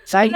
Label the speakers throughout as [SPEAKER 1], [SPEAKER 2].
[SPEAKER 1] Sai.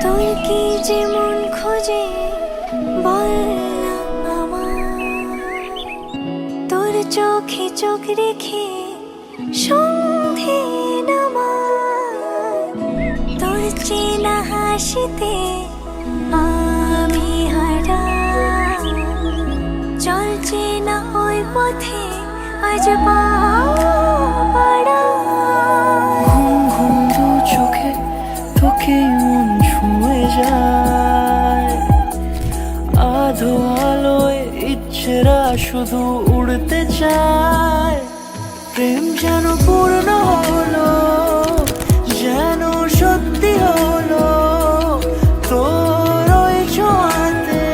[SPEAKER 2] তোর কি যেমন খোঁজে বল না আমার, তোর চোখে চোখ রেখে সন্ধে নামার, তোর চেনা হাসিতে আমি হারা, চল চেনা ওই পথে আজ পাড়া।
[SPEAKER 3] ঘুম ঘুম দু চোখে তোকে মন ছুঁয়ে যায়, আধো আলোয় ইচ্ছেরা শুধু উড়তে চায়। প্রেম যেন পূর্ণ হলো, যেন সত্যি হলো, তোর ওই ছোঁয়াতে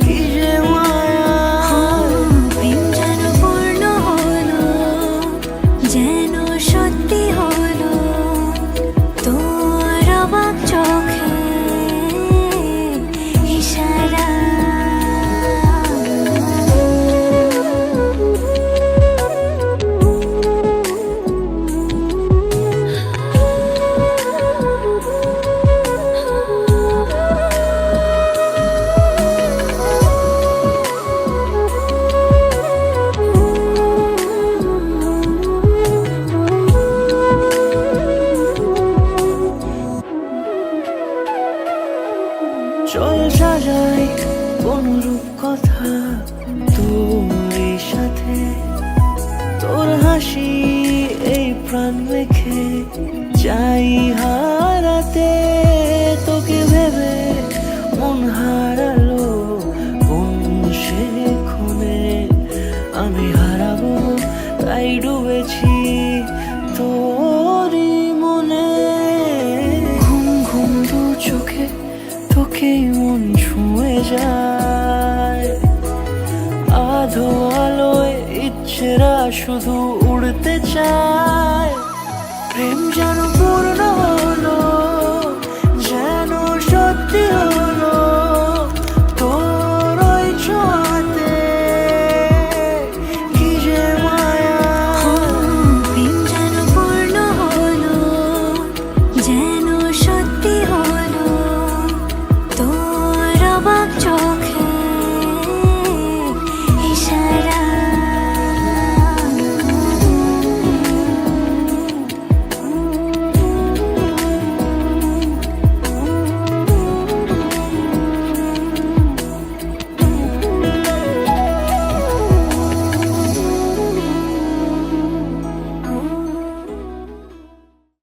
[SPEAKER 3] কি যে মায়া।
[SPEAKER 2] প্রেম যেন পূর্ণ হলো, যেন সত্যি হলো, তোর অবাক চোখে ইশারা।
[SPEAKER 3] চল সাজাই কোন রূপ কথা তোর সাথে, তোর হাসি এই প্রাণ রেখে চাই হারাতে। তোকে ভেবে মন হারালো কোন সে খুনে, আমি হারাবো তাই ডুবেছি তোরই মনে। ঘুম ঘুম দু চোখে তোকে মন ছুঁয়ে যায়, আধো আলোয় ইচ্ছেরা শুধু উড়তে চায়। প্রেম যেন পূর্ণ